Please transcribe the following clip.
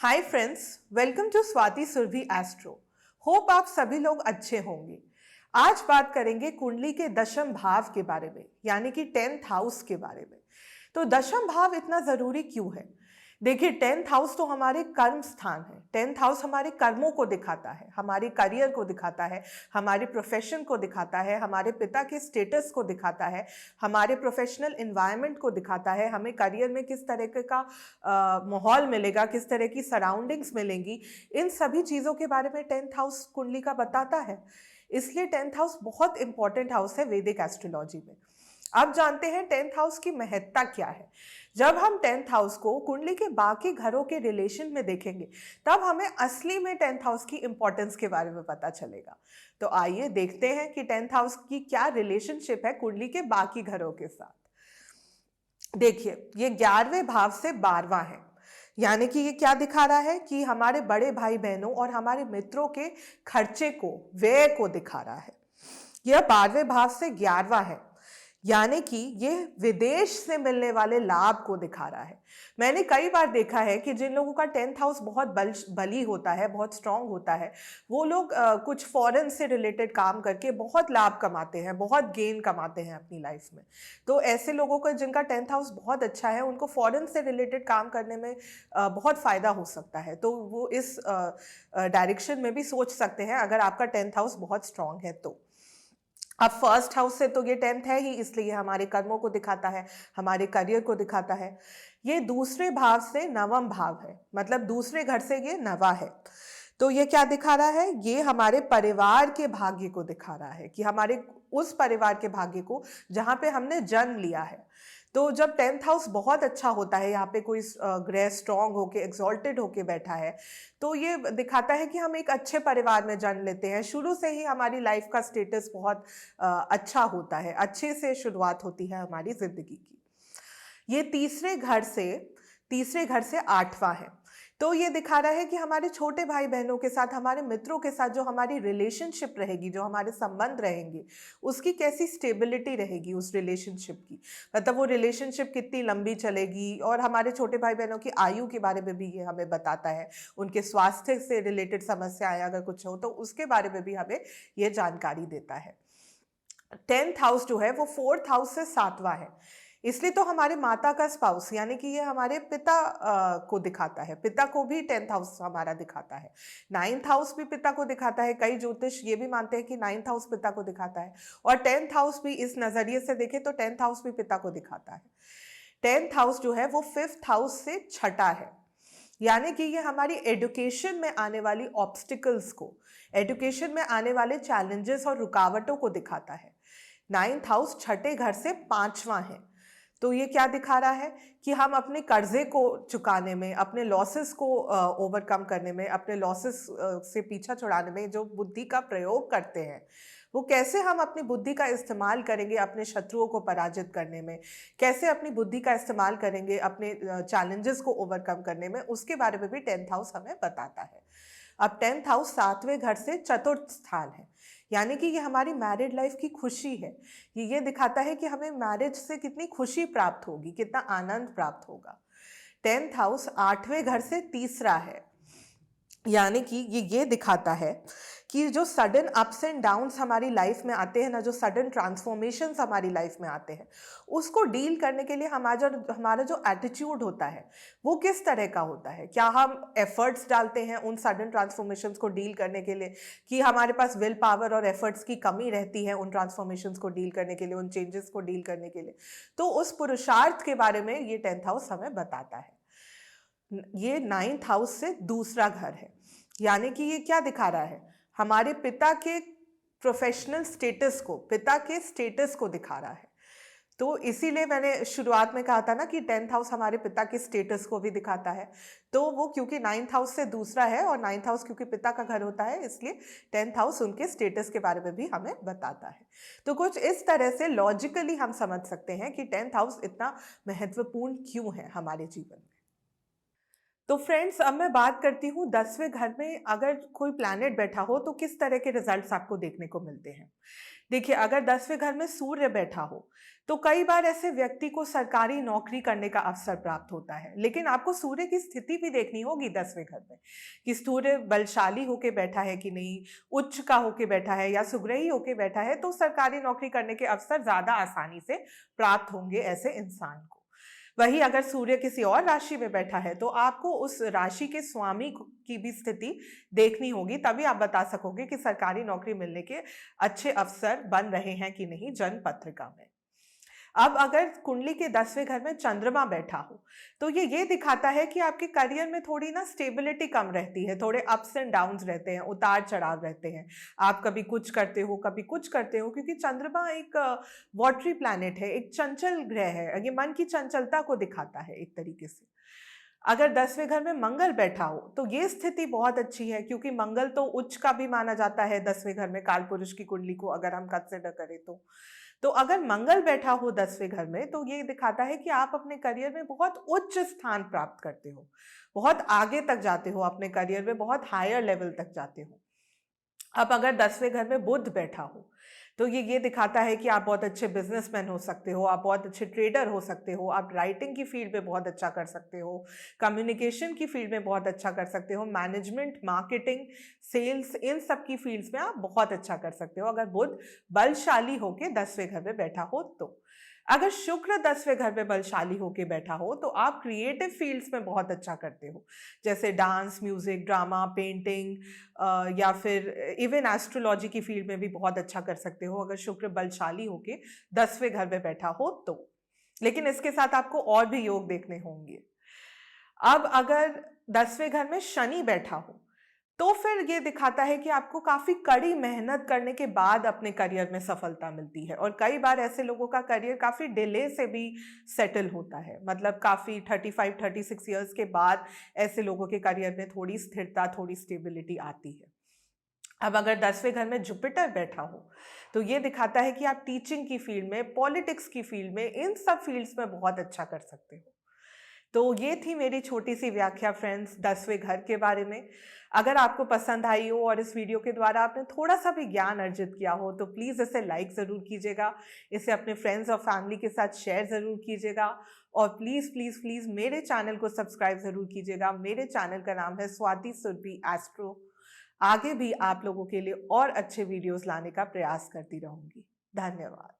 Hi friends, welcome to Swati Surabhi astro. Hope आप सभी लोग अच्छे होंगे। आज बात करेंगे कुंडली के दशम भाव के बारे में, यानी कि 10th हाउस के बारे में। तो दशम भाव इतना जरूरी क्यों है? देखिए, 10th हाउस तो हमारे कर्म स्थान है। 10th हाउस हमारे कर्मों को दिखाता है, हमारे करियर को दिखाता है, हमारे प्रोफेशन को दिखाता है, हमारे पिता के स्टेटस को दिखाता है, हमारे प्रोफेशनल इन्वायरमेंट को दिखाता है, हमें करियर में किस तरह का माहौल मिलेगा, किस तरह की सराउंडिंग्स मिलेंगी। इन सभी चीज़ों के बारे में 10th हाउस कुंडली का बताता है। इसलिए 10th हाउस बहुत इंपॉर्टेंट हाउस है वैदिक एस्ट्रोलॉजी में। अब जानते हैं 10th हाउस की महत्ता क्या है। जब हम 10th हाउस को कुंडली के बाकी घरों के रिलेशन में देखेंगे, तब हमें असली में 10th हाउस की इंपॉर्टेंस के बारे में पता चलेगा। तो आइए देखते हैं कि 10th हाउस की क्या रिलेशनशिप है कुंडली के बाकी घरों के साथ। देखिए, ये 11वें भाव से 12वां है। यानी कि ये क्या दिखा रहा है कि हमारे बड़े भाई बहनों और हमारे मित्रों के खर्चे को, व्यय को दिखा रहा है। यह 12वें भाव से 11वां है, यानी कि ये विदेश से मिलने वाले लाभ को दिखा रहा है। मैंने कई बार देखा है कि जिन लोगों का 10th हाउस बहुत बली होता है, बहुत स्ट्रांग होता है, वो लोग कुछ फॉरेन से रिलेटेड काम करके बहुत लाभ कमाते हैं, बहुत गेन कमाते हैं अपनी लाइफ में। तो ऐसे लोगों का जिनका 10th हाउस बहुत अच्छा है, उनको फॉरेन से रिलेटेड काम करने में बहुत फ़ायदा हो सकता है। तो वो इस डायरेक्शन में भी सोच सकते हैं अगर आपका 10th हाउस बहुत स्ट्रांग है तो। अब फर्स्ट हाउस से तो ये 10th है ही, इसलिए हमारे कर्मों को दिखाता है, हमारे करियर को दिखाता है। ये दूसरे भाव से नवम भाव है, मतलब दूसरे घर से ये नवा है। तो ये क्या दिखा रहा है? ये हमारे परिवार के भाग्य को दिखा रहा है कि हमारे उस परिवार के भाग्य को जहां पे हमने जन्म लिया है। तो जब 10th हाउस बहुत अच्छा होता है, यहाँ पे कोई ग्रह स्ट्रांग होके एक्सॉल्टेड होके बैठा है, तो ये दिखाता है कि हम एक अच्छे परिवार में जन्म लेते हैं। शुरू से ही हमारी लाइफ का स्टेटस बहुत अच्छा होता है, अच्छे से शुरुआत होती है हमारी जिंदगी की। ये तीसरे घर से 8वां है। तो ये दिखा रहा है कि हमारे छोटे भाई बहनों के साथ, हमारे मित्रों के साथ जो हमारी रिलेशनशिप रहेगी, जो हमारे संबंध रहेंगे, उसकी कैसी स्टेबिलिटी रहेगी उस रिलेशनशिप की। मतलब वो रिलेशनशिप कितनी लंबी चलेगी, और हमारे छोटे भाई बहनों की आयु के बारे में भी ये हमें बताता है। उनके स्वास्थ्य से रिलेटेड समस्याएं अगर कुछ हो तो उसके बारे में भी हमें ये जानकारी देता है। 10th हाउस जो है वो 4th हाउस से 7वां है। इसलिए तो हमारे माता का स्पाउस, यानी कि ये हमारे पिता को दिखाता है। पिता को भी 10th हाउस हमारा दिखाता है। 9th हाउस भी पिता को दिखाता है। कई ज्योतिष ये भी मानते हैं कि 9th हाउस पिता को दिखाता है, और 10th हाउस भी इस नजरिए से देखें तो 10th हाउस भी पिता को दिखाता है। 10th हाउस जो है वो 5th हाउस से छठा है, यानी कि ये हमारी एजुकेशन में आने वाली ऑब्स्टिकल्स को, एजुकेशन में आने वाले चैलेंजेस और रुकावटों को दिखाता है। 9th हाउस छठे घर से 5वां है। तो ये क्या दिखा रहा है कि हम अपने कर्जे को चुकाने में, अपने लॉसेस को ओवरकम करने में, अपने लॉसेस से पीछा छुड़ाने में जो बुद्धि का प्रयोग करते हैं, वो कैसे हम अपनी बुद्धि का इस्तेमाल करेंगे अपने शत्रुओं को पराजित करने में, कैसे अपनी बुद्धि का इस्तेमाल करेंगे अपने चैलेंजेस को ओवरकम करने में, उसके बारे में भी 10th हाउस हमें बताता है। अब 10th हाउस 7वें घर से चतुर्थ स्थान है, यानी कि ये हमारी मैरिड लाइफ की खुशी है। ये दिखाता है कि हमें मैरिज से कितनी खुशी प्राप्त होगी, कितना आनंद प्राप्त होगा। 10th हाउस 8वें घर से तीसरा है, यानी कि ये दिखाता है कि जो सडन अप्स एंड डाउन्स हमारी लाइफ में आते हैं ना, जो सडन ट्रांसफॉर्मेशंस हमारी लाइफ में आते हैं, उसको डील करने के लिए हमारा जो एटीट्यूड होता है वो किस तरह का होता है। क्या हम एफर्ट्स डालते हैं उन सडन ट्रांसफॉर्मेशंस को डील करने के लिए, कि हमारे पास विल पावर और एफर्ट्स की कमी रहती है उन ट्रांसफॉर्मेशंस को डील करने के लिए, उन चेंजेस को डील करने के लिए। तो उस पुरुषार्थ के बारे में ये 10th हाउस हमें बताता है। ये 9th हाउस से दूसरा घर है, यानी कि ये क्या दिखा रहा है? हमारे पिता के प्रोफेशनल स्टेटस को, पिता के स्टेटस को दिखा रहा है। तो इसीलिए मैंने शुरुआत में कहा था ना कि 10th हाउस हमारे पिता के स्टेटस को भी दिखाता है। तो वो क्योंकि 9th हाउस से दूसरा है, और 9th हाउस क्योंकि पिता का घर होता है, इसलिए 10th हाउस उनके स्टेटस के बारे में भी हमें बताता है। तो कुछ इस तरह से लॉजिकली हम समझ सकते हैं कि 10th हाउस इतना महत्वपूर्ण क्यों है हमारे जीवन में। तो फ्रेंड्स, अब मैं बात करती हूँ 10वें घर में अगर कोई प्लैनेट बैठा हो तो किस तरह के रिजल्ट्स आपको देखने को मिलते हैं। देखिए, अगर 10वें घर में सूर्य बैठा हो तो कई बार ऐसे व्यक्ति को सरकारी नौकरी करने का अवसर प्राप्त होता है, लेकिन आपको सूर्य की स्थिति भी देखनी होगी 10वें घर में कि सूर्य बलशाली होके बैठा है कि नहीं, उच्च का होके बैठा है या सुग्रही होके बैठा है, तो सरकारी नौकरी करने के अवसर ज्यादा आसानी से प्राप्त होंगे ऐसे इंसान को। वही अगर सूर्य किसी और राशि में बैठा है तो आपको उस राशि के स्वामी की भी स्थिति देखनी होगी, तभी आप बता सकोगे कि सरकारी नौकरी मिलने के अच्छे अवसर बन रहे हैं कि नहीं जन्म पत्रिका में। अब अगर कुंडली के 10वें घर में चंद्रमा बैठा हो तो ये दिखाता है कि आपके करियर में थोड़ी ना स्टेबिलिटी कम रहती है, थोड़े अप्स एंड डाउन्स रहते हैं, उतार चढ़ाव रहते हैं। आप कभी कुछ करते हो, कभी कुछ करते हो, क्योंकि चंद्रमा एक वाटरी प्लैनेट है, एक चंचल ग्रह है, ये मन की चंचलता को दिखाता है एक तरीके से। अगर 10वें घर में मंगल बैठा हो तो ये स्थिति बहुत अच्छी है, क्योंकि मंगल तो उच्च का भी माना जाता है 10वें घर में, काल पुरुष की कुंडली को अगर हम कंसिडर करें तो अगर मंगल बैठा हो 10वें घर में तो ये दिखाता है कि आप अपने करियर में बहुत उच्च स्थान प्राप्त करते हो, बहुत आगे तक जाते हो अपने करियर में, बहुत हायर लेवल तक जाते हो। अब अगर 10वें घर में बुध बैठा हो तो ये दिखाता है कि आप बहुत अच्छे बिजनेसमैन हो सकते हो, आप बहुत अच्छे ट्रेडर हो सकते हो, आप राइटिंग की फील्ड में बहुत अच्छा कर सकते हो, कम्युनिकेशन की फील्ड में बहुत अच्छा कर सकते हो, मैनेजमेंट, मार्केटिंग, सेल्स, इन सब की फील्ड्स में आप बहुत अच्छा कर सकते हो अगर बुध बलशाली होके 10वें घर में बैठा हो तो। अगर शुक्र 10वें घर में बलशाली होके बैठा हो तो आप क्रिएटिव फील्ड्स में बहुत अच्छा करते हो, जैसे डांस, म्यूजिक, ड्रामा, पेंटिंग, या फिर इवन एस्ट्रोलॉजी की फील्ड में भी बहुत अच्छा कर सकते हो अगर शुक्र बलशाली होके 10वें घर में बैठा हो तो। लेकिन इसके साथ आपको और भी योग देखने होंगे। अब अगर 10वें घर में शनि बैठा हो तो फिर ये दिखाता है कि आपको काफी कड़ी मेहनत करने के बाद अपने करियर में सफलता मिलती है, और कई बार ऐसे लोगों का करियर काफी डिले से भी सेटल होता है, मतलब काफी 35-36 इयर्स के बाद ऐसे लोगों के करियर में थोड़ी स्थिरता, थोड़ी स्टेबिलिटी आती है। अब अगर 10वें घर में जुपिटर बैठा हो तो ये दिखाता है कि आप टीचिंग की फील्ड में, पॉलिटिक्स की फील्ड में, इन सब फील्ड्स में बहुत अच्छा कर सकते हो। तो ये थी मेरी छोटी सी व्याख्या फ्रेंड्स 10वें घर के बारे में। अगर आपको पसंद आई हो और इस वीडियो के द्वारा आपने थोड़ा सा भी ज्ञान अर्जित किया हो तो प्लीज़ इसे लाइक ज़रूर कीजिएगा, इसे अपने फ्रेंड्स और फैमिली के साथ शेयर ज़रूर कीजिएगा, और प्लीज़ प्लीज़ प्लीज़ मेरे चैनल को सब्सक्राइब ज़रूर कीजिएगा। मेरे चैनल का नाम है स्वाति सुरभि एस्ट्रो। आगे भी आप लोगों के लिए और अच्छे वीडियोज़ लाने का प्रयास करती रहूँगी। धन्यवाद।